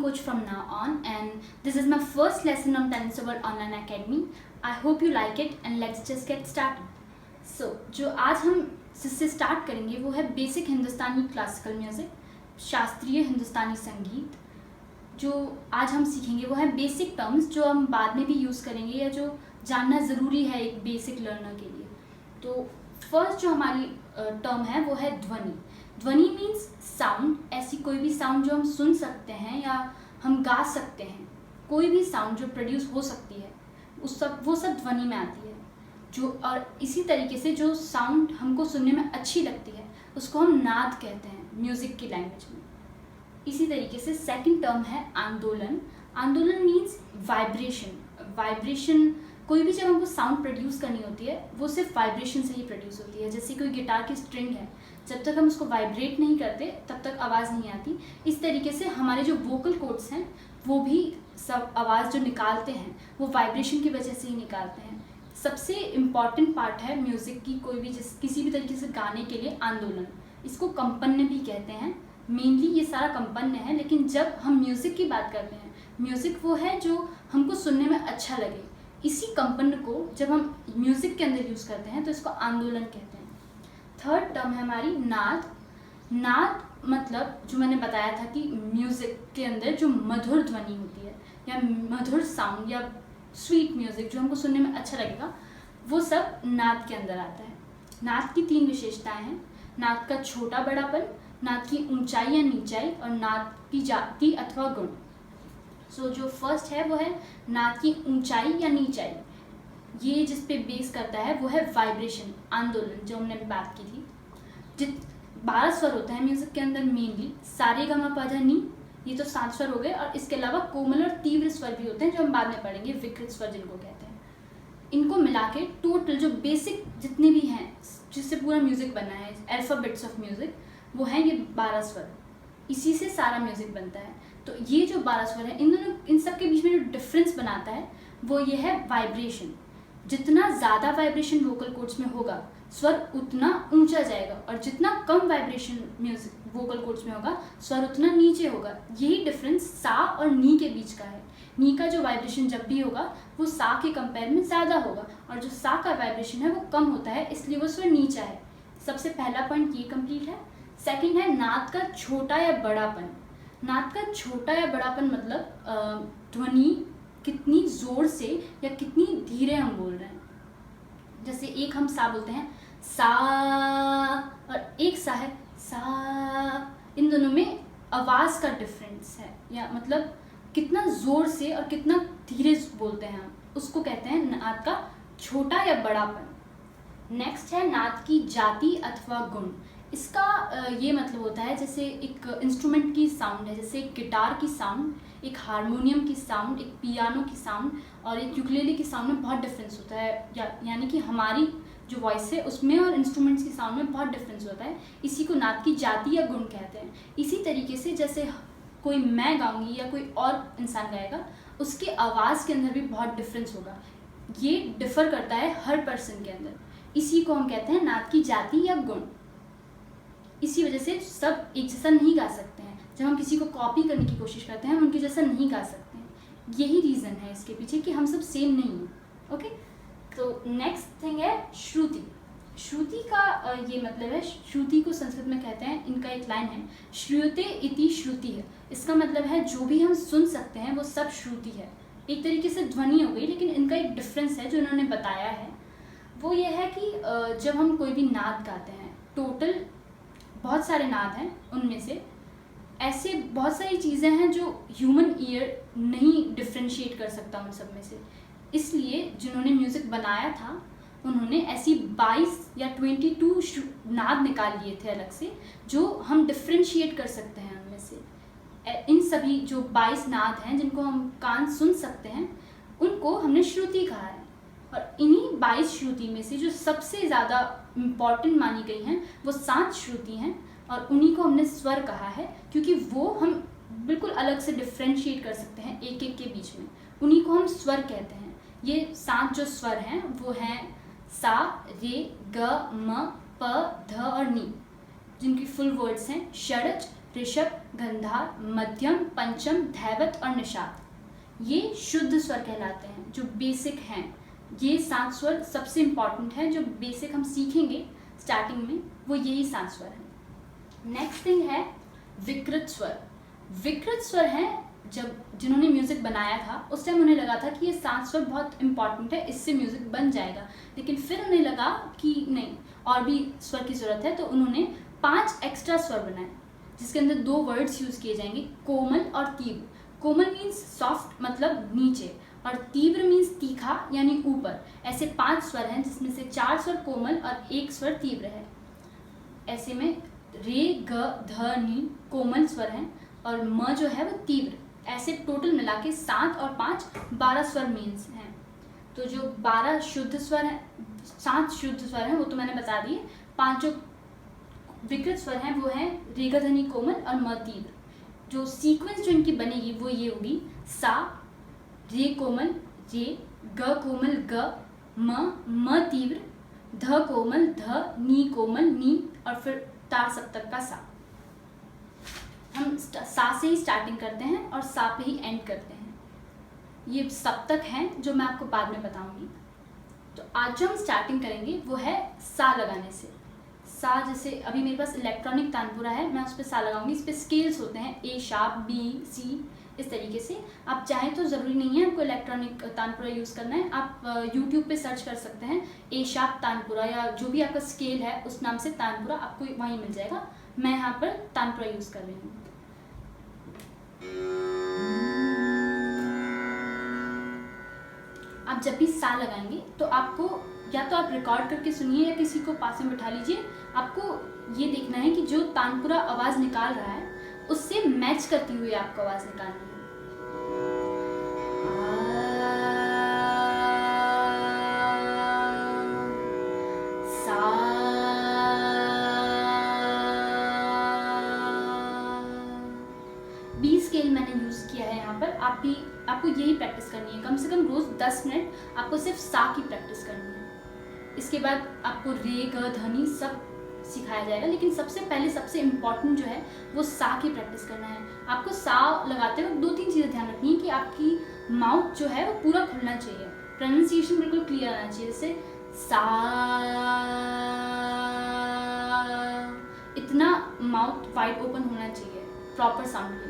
coach from now on, and this is my first lesson on Tennis World Online Academy. I hope you like it and let's just get started. So जो आज हम जिससे start करेंगे वो है basic हिंदुस्तानी classical music, शास्त्रीय हिंदुस्तानी संगीत। जो आज हम सीखेंगे वो है बेसिक टर्म्स जो हम बाद में भी यूज़ करेंगे या जो जानना ज़रूरी है एक बेसिक लर्नर के लिए। तो फर्स्ट जो हमारी टर्म है वो है ध्वनि। ध्वनि मीन्स साउंड, ऐसी कोई भी साउंड जो हम सुन सकते हैं या हम गा सकते हैं। कोई भी साउंड जो प्रोड्यूस हो सकती है वो सब ध्वनि में आती है। जो और इसी तरीके से जो साउंड हमको सुनने में अच्छी लगती है उसको हम नाद कहते हैं म्यूज़िक की लैंग्वेज में। इसी तरीके से सेकंड टर्म है आंदोलन। आंदोलन मीन्स वाइब्रेशन। वाइब्रेशन कोई भी जब हमको साउंड प्रोड्यूस करनी होती है वो सिर्फ वाइब्रेशन से ही प्रोड्यूस होती है। जैसे कोई गिटार की स्ट्रिंग है, जब तक हम उसको वाइब्रेट नहीं करते तब तक आवाज़ नहीं आती। इस तरीके से हमारे जो वोकल कोड्स हैं वो भी सब आवाज़ जो निकालते हैं वो वाइब्रेशन की वजह से ही निकालते हैं। सबसे इम्पॉर्टेंट पार्ट है म्यूज़िक की कोई भी किसी भी तरीके से गाने के लिए आंदोलन। इसको कंपन भी कहते हैं। मेनली ये सारा कंपन है, लेकिन जब हम म्यूज़िक की बात करते हैं, म्यूज़िक वो है जो हमको सुनने में अच्छा लगे। इसी कंपन को जब हम म्यूज़िक के अंदर यूज़ करते हैं तो इसको आंदोलन कहते हैं। थर्ड टर्म है हमारी नाद। नाद मतलब जो मैंने बताया था कि म्यूज़िक के अंदर जो मधुर ध्वनि होती है या मधुर साउंड या स्वीट म्यूज़िक जो हमको सुनने में अच्छा लगेगा वो सब नाद के अंदर आता है। नाद की 3 विशेषताएं हैं: नाद का छोटा बड़ापन, नाद की ऊंचाई या नीचाई और नाद की जाति अथवा गुण। सो जो फर्स्ट है वो है नाद की ऊंचाई या नीचाई। ये जिस पे बेस करता है वो है वाइब्रेशन, आंदोलन, जो हमने बात की थी। 12 स्वर होते हैं म्यूज़िक के अंदर मेनली, सारे गा मा पा धा नी, ये तो 7 स्वर हो गए। और इसके अलावा कोमल और तीव्र स्वर भी होते हैं जो हम बाद में पढ़ेंगे, विकृत स्वर जिनको कहते हैं। इनको मिला के टोटल जो बेसिक जितने भी हैं जिससे पूरा म्यूज़िक बना है, अल्फ़ाबेट्स ऑफ म्यूज़िक, वो हैं ये 12 स्वर। इसी से सारा म्यूज़िक बनता है। तो ये जो 12 स्वर है इन सब के बीच में जो डिफरेंस बनाता है वो ये है वाइब्रेशन। जितना ज़्यादा वाइब्रेशन वोकल कोड्स में होगा स्वर उतना ऊंचा जाएगा, और जितना कम वाइब्रेशन म्यूजिक वोकल कोड्स में होगा स्वर उतना नीचे होगा। यही डिफरेंस सा और नी के बीच का है। नी का जो वाइब्रेशन जब भी होगा वो सा के कंपेयर में ज़्यादा होगा, और जो सा का वाइब्रेशन है वो कम होता है, इसलिए वो स्वर नीचा है। सबसे पहला पॉइंट ये कंप्लीट है। सेकेंड है नाद का छोटा या बड़ापन। नाद का छोटा या बड़ापन मतलब ध्वनि कितनी ज़ोर से या कितनी धीरे हम बोल रहे हैं। जैसे एक हम सा बोलते हैं सा, और एक सा है सा। इन दोनों में आवाज़ का डिफरेंस है, या मतलब कितना ज़ोर से और कितना धीरे बोलते हैं हम, उसको कहते हैं नाद का छोटा या बड़ापन। नेक्स्ट है नाद की जाति अथवा गुण। इसका ये मतलब होता है जैसे एक इंस्ट्रूमेंट की साउंड है, जैसे एक गिटार की साउंड, एक हारमोनियम की साउंड, एक पियानो की साउंड और एक यूकेलेले की साउंड में बहुत डिफरेंस होता है। यानी कि हमारी जो वॉइस है उसमें और इंस्ट्रूमेंट्स की साउंड में बहुत डिफरेंस होता है। इसी को नाद की जाति या गुण कहते हैं। इसी तरीके से जैसे कोई मैं गाऊंगी या कोई और इंसान गाएगा, उसकी आवाज़ के अंदर भी बहुत डिफरेंस होगा। ये डिफ़र करता है हर पर्सन के अंदर। इसी को हम कहते हैं नाद की जाति या गुण। इसी वजह से सब एक जैसा नहीं गा सकते हैं। जब हम किसी को कॉपी करने की कोशिश करते हैं हम उनके जैसा नहीं गा सकते हैं। यही रीज़न है इसके पीछे कि हम सब सेम नहीं हैं। ओके, तो नेक्स्ट थिंग है श्रुति। श्रुति का ये मतलब है, श्रुति को संस्कृत में कहते हैं, इनका एक लाइन है श्रूयते इति श्रुति है। इसका मतलब है जो भी हम सुन सकते हैं वो सब श्रुति है। एक तरीके से ध्वनि हो गई, लेकिन इनका एक डिफरेंस है जो इन्होंने बताया है। वो ये है कि जब हम कोई भी नाद गाते हैं, टोटल बहुत सारे नाद हैं, उनमें से ऐसे बहुत सारी चीज़ें हैं जो ह्यूमन ईयर नहीं डिफ्रेंशिएट कर सकता उन सब में से। इसलिए जिन्होंने म्यूज़िक बनाया था उन्होंने ऐसी 22 या 22 नाद निकाल लिए थे अलग से, जो हम डिफ्रेंशिएट कर सकते हैं उनमें से। इन सभी जो 22 नाद हैं जिनको हम कान सुन सकते हैं उनको हमने श्रुति कहा है। और इन्हीं 22 श्रुति में से जो सबसे ज़्यादा इम्पॉर्टेंट मानी गई हैं वो 7 श्रुति हैं, और उन्हीं को हमने स्वर कहा है क्योंकि वो हम बिल्कुल अलग से डिफ्रेंशिएट कर सकते हैं एक एक के बीच में। उन्हीं को हम स्वर कहते हैं। ये 7 जो स्वर हैं वो हैं सा, रे, ग, म, प, ध और नी, जिनकी फुल वर्ड्स हैं षडज, ऋषभ, गंधार, मध्यम, पंचम, धैवत और निषाद। ये शुद्ध स्वर कहलाते हैं, जो बेसिक हैं। ये 7 स्वर सबसे इम्पॉर्टेंट है, जो बेसिक हम सीखेंगे स्टार्टिंग में, वो यही 7 स्वर हैं। नेक्स्ट थिंग है विकृत स्वर। विकृत स्वर हैं, जब जिन्होंने म्यूज़िक बनाया था उस टाइम उन्हें लगा था कि ये 7 स्वर बहुत इंपॉर्टेंट है, इससे म्यूज़िक बन जाएगा, लेकिन फिर उन्हें लगा कि नहीं, और भी स्वर की ज़रूरत है, तो उन्होंने 5 एक्स्ट्रा स्वर बनाए, जिसके अंदर 2 वर्ड्स यूज़ किए जाएंगे, कोमल और तीव्र। कोमल मीन्स सॉफ्ट मतलब नीचे, और तीव्र मीन्स तीखा यानी ऊपर। ऐसे 5 स्वर हैं, जिसमें से 4 स्वर कोमल और 1 स्वर तीव्र है। ऐसे में रे, ग, ध, नी कोमल स्वर हैं और म जो है वो तीव्र। ऐसे टोटल मिला के 7 और 5 12 स्वर मीन्स हैं। तो जो 12 शुद्ध स्वर हैं, 7 शुद्ध स्वर हैं वो तो मैंने बता दिए। 5 जो विकृत स्वर हैं वो हैं रे, ग, ध, नी कोमल और म तीव्र। जो सीक्वेंस जो इनकी बनेगी वो ये होगी, सा, रे कोमल रे, ग कोमल ग, म तीव्र, ध कोमल ध, नी कोमल नी, और फिर तार सप्तक का सा। हम सा से ही स्टार्टिंग करते हैं और सा पे ही एंड करते हैं। ये सप्तक हैं जो मैं आपको बाद में बताऊंगी। तो आज जो हम स्टार्टिंग करेंगे वो है सा लगाने से। सा, जैसे अभी मेरे पास इलेक्ट्रॉनिक तानपुरा है, मैं उस पर सा लगाऊंगी। इस पर स्केल्स होते हैं, ए शार्प, बी, सी, इस तरीके से। आप चाहें तो ज़रूरी नहीं है आपको इलेक्ट्रॉनिक तानपुरा यूज़ करना है, आप यूट्यूब पे सर्च कर सकते हैं ए शार्प तानपुरा, या जो भी आपका स्केल है उस नाम से तानपुरा आपको वहीं मिल जाएगा। मैं यहाँ पर तानपुरा यूज़ कर रही हूँ। आप जब भी सा लगाएंगे तो आपको या तो आप रिकॉर्ड करके सुनिए या किसी को पास में बिठा लीजिए। आपको ये देखना है कि जो तानपुरा आवाज़ निकाल रहा है उससे मैच करती हुई आपको आवाज़ निकालनी है। बी स्केल मैंने यूज़ किया है यहाँ पर। आपको यही प्रैक्टिस करनी है, कम से कम रोज़ 10 मिनट आपको सिर्फ सा की प्रैक्टिस करनी है। इसके बाद आपको रे, ग, ध, नी सब सिखाया जाएगा, लेकिन सबसे पहले सबसे इम्पॉर्टेंट जो है वो सा की प्रैक्टिस करना है। आपको सा लगाते वक्त 2-3 चीज़ें ध्यान रखनी है कि आपकी माउथ जो है वो पूरा खुलना चाहिए, प्रोनाउंसिएशन बिल्कुल क्लियर आना चाहिए। जैसे सा, इतना माउथ वाइड ओपन होना चाहिए प्रॉपर साउंड के लिए।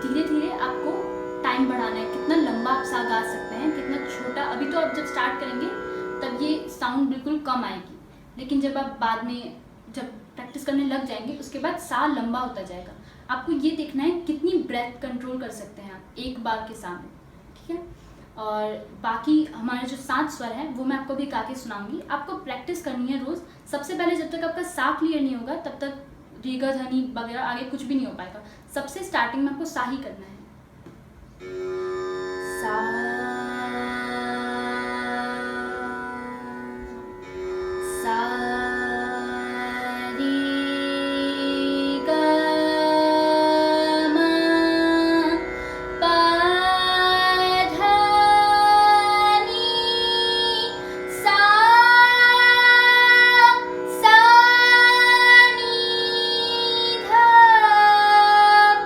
धीरे धीरे आपको टाइम बढ़ाना है, कितना लंबा आप सा गा सकते हैं, कितना छोटा। अभी तो आप जब स्टार्ट करेंगे तब ये साउंड बिल्कुल कम आएगी, लेकिन जब आप बाद में जब प्रैक्टिस करने लग जाएंगे उसके बाद सा लंबा होता जाएगा। आपको ये देखना है कितनी ब्रेथ कंट्रोल कर सकते हैं आप एक बार के सामने, ठीक है। और बाकी हमारे जो 7 स्वर हैं वो मैं आपको भी गा के सुनाऊंगी। आपको प्रैक्टिस करनी है रोज़। सबसे पहले जब तक आपका सा क्लियर नहीं होगा तब तक रे, ग, ध, नी वगैरह आगे कुछ भी नहीं हो पाएगा। सबसे स्टार्टिंग में आपको सा ही करना है। सा, सा, रे, ग, म, प, ध, नी, सा, सा, नी, ध,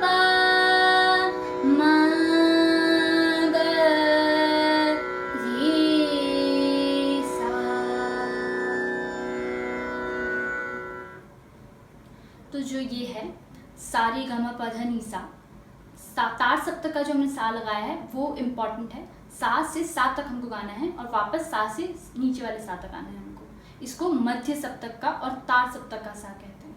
प, म, ग, रे, सा। तो जो ये है सा, रे, ग, म, प, ध, नी, सा, तार सप्तक का जो हमने सा लगाया है वो इम्पॉर्टेंट है। सा से सा तक हमको गाना है और वापस सा से नीचे वाले सा तक आना है हमको। इसको मध्य सप्तक का और तार सप्तक का सा कहते हैं।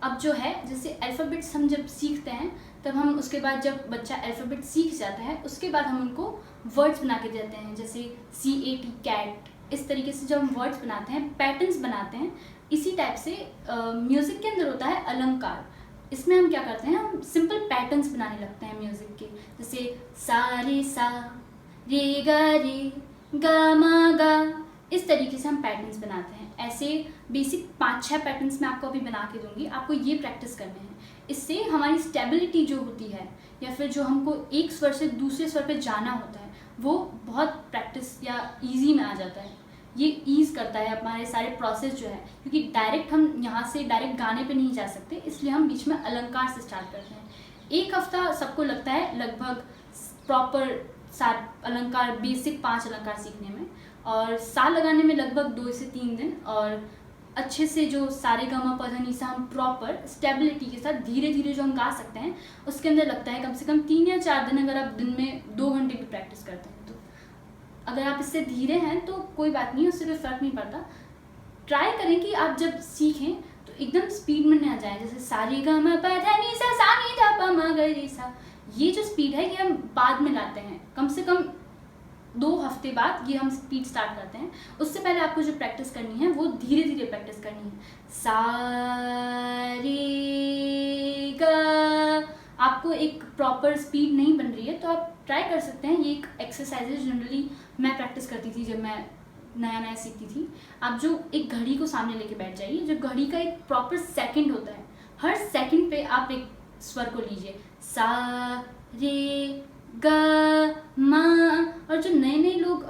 अब जो है जैसे अल्फ़ाबेट्स हम जब सीखते हैं तब हम उसके बाद जब बच्चा अल्फ़ाबेट सीख जाता है उसके बाद हम उनको वर्ड्स बना के देते हैं, जैसे CAT कैट। इस तरीके से जब हम वर्ड्स बनाते हैं, पैटर्न्स बनाते हैं, इसी टाइप से म्यूज़िक के अंदर होता है अलंकार। इसमें हम क्या करते हैं, हम सिंपल पैटर्न्स बनाने लगते हैं म्यूज़िक के, जैसे सा रे सा, रे ग रे, ग म ग, इस तरीके से हम पैटर्न्स बनाते हैं। ऐसे बेसिक 5-6 पैटर्न्स मैं आपको अभी बना के दूंगी, आपको ये प्रैक्टिस करने हैं। इससे हमारी स्टेबिलिटी जो होती है या फिर जो हमको एक स्वर से दूसरे स्वर पे जाना होता है वो बहुत प्रैक्टिस या ईजी में आ जाता है। ये ईज़ करता है हमारे सारे प्रोसेस जो है, क्योंकि डायरेक्ट हम यहाँ से डायरेक्ट गाने पे नहीं जा सकते, इसलिए हम बीच में अलंकार से स्टार्ट करते हैं। एक हफ्ता सबको लगता है लगभग प्रॉपर अलंकार बेसिक 5 अलंकार सीखने में, और साल लगाने में लगभग 2 से 3 दिन, और अच्छे से जो सारे गामा पधा सा हम प्रॉपर स्टेबिलिटी के साथ धीरे धीरे जो हम गा सकते हैं उसके अंदर लगता है कम से कम 3 या 4 दिन। अगर आप दिन में 2 घंटे भी प्रैक्टिस करते हैं तो अगर आप इससे धीरे हैं तो कोई बात नहीं, उससे कोई फ़र्क नहीं पड़ता। ट्राई करें कि आप जब सीखें तो एकदम स्पीड में ना जाए, जैसे सारे गामा पधा नी सा सा नी धा पा मा गा रे सा, ये जो स्पीड है ये हम बाद में लाते हैं, कम से कम 2 हफ्ते बाद ये हम स्पीड स्टार्ट करते हैं। उससे पहले आपको जो प्रैक्टिस करनी है वो धीरे धीरे प्रैक्टिस करनी है। सा रे गा, आपको एक प्रॉपर स्पीड नहीं बन रही है तो आप ट्राई कर सकते हैं। ये एक एक्सरसाइज है, जनरली मैं प्रैक्टिस करती थी जब मैं नया नया सीखती थी। आप जो एक घड़ी को सामने लेके बैठ जाइए, जो घड़ी का एक प्रॉपर सेकंड होता है, हर सेकंड पे आप एक स्वर को लीजिए, सा रे ग मा। और जो नए नए लोग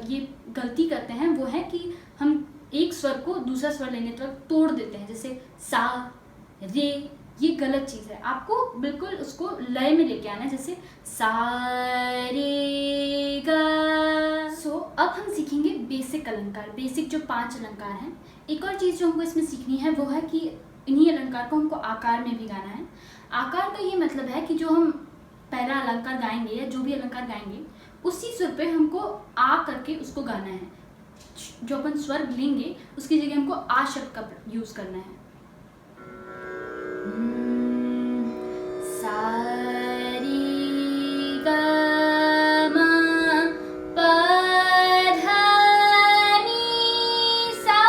ये गलती करते हैं वो है कि हम एक स्वर को दूसरा स्वर लेने तक तोड़ देते हैं, जैसे सा रे, ये गलत चीज़ है। आपको बिल्कुल उसको लय में लेके आना है, जैसे सा रे गा। सो अब हम सीखेंगे बेसिक अलंकार, बेसिक जो 5 अलंकार हैं। एक और चीज़ जो हमको इसमें सीखनी है वो है कि इन्हीं अलंकार को हमको आकार में भी गाना है। आकार का ये मतलब है कि जो हम पहला अलंकार गाएंगे या जो भी अलंकार गाएंगे उसी स्वर पे हमको आ करके उसको गाना है। जो अपन स्वर लेंगे उसकी जगह हमको आ शब्द का यूज करना है। सा रे गा मा पा धा नी सा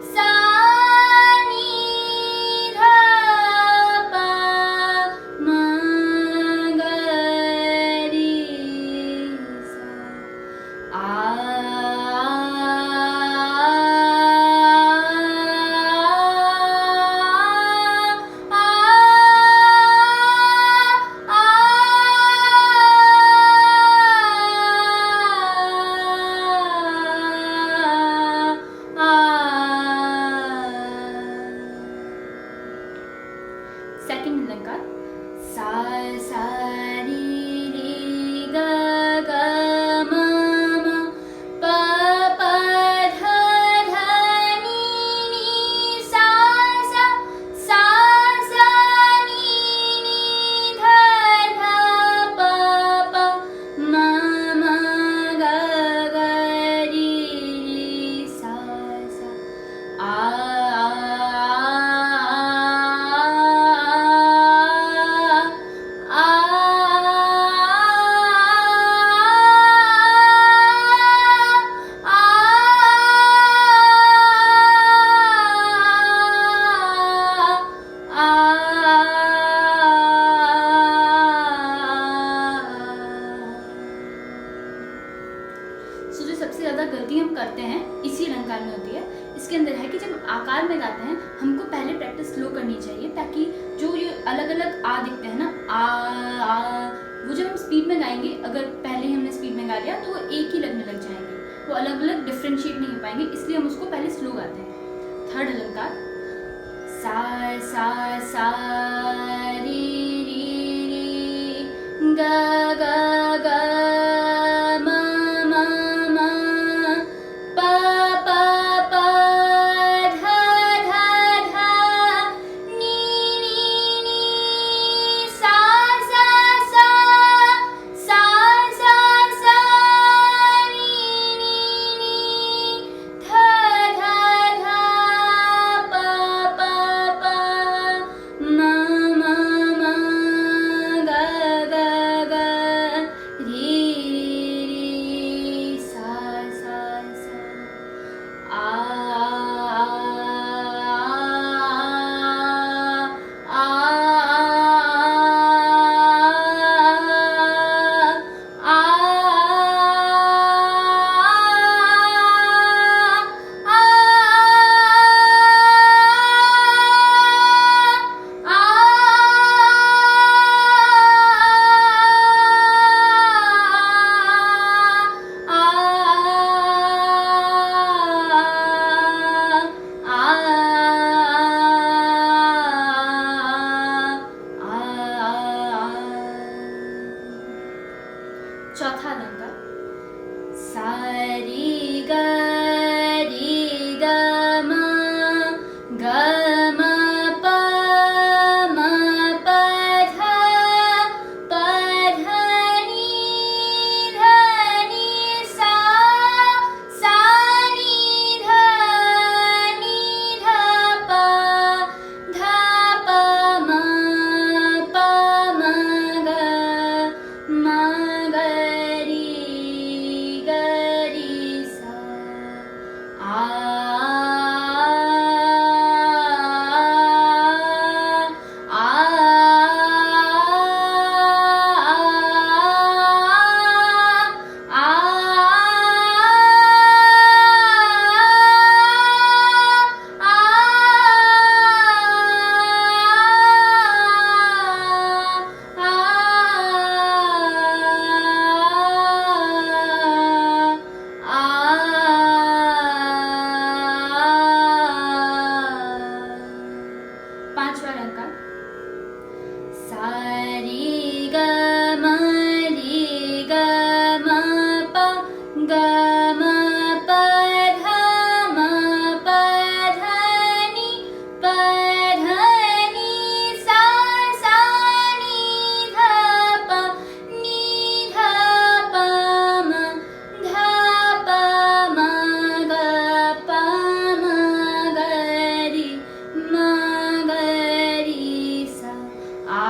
सा नी धा पा मा गा रे सा। सेकंड अलंकार, सा सा रे रे गा गा मा मा पा पा धा धा नी नी सा सा सा सा नी नी धा धा पा पा मा मा गा गा रे रे सा सा। जो सबसे ज़्यादा गलती हम करते हैं इसी अलंकार में होती है। इसके अंदर है कि जब आकार में गाते हैं हमको पहले प्रैक्टिस स्लो करनी चाहिए, ताकि जो ये अलग अलग आ दिखते हैं ना, आ वो जब हम स्पीड में गाएंगे, अगर पहले ही हमने स्पीड में गा लिया तो वो एक ही लगने लग जाएंगे, वो अलग अलग डिफ्रेंशिएट नहीं हो पाएंगे, इसलिए हम उसको पहले स्लो गाते हैं। थर्ड अलंकार, सा सा सा रे रे रे गा गा गा मा मा मा पा पा पा धा धा धा नी नी नी सा सा सा सा सा सा नी नी नी धा धा धा पा पा पा मा मा मा गा गा गा म प ध म प ध नि प ध नि सा सा नि ध प म ध प म ग प म ग रि म ग रि सा आ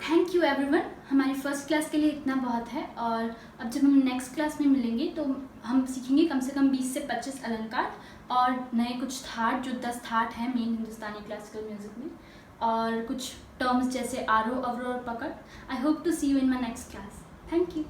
थैंक यू एवरीवन। हमारी फर्स्ट क्लास के लिए इतना बहुत है, और अब जब हम नेक्स्ट क्लास में मिलेंगे तो हम सीखेंगे कम से कम 20 से 25 अलंकार और नए कुछ थाट, जो 10 थाट हैं मेन हिंदुस्तानी क्लासिकल म्यूजिक में, और कुछ टर्म्स जैसे आरोह, अवरोह और पकड़। I hope to see you in my next class. Thank you.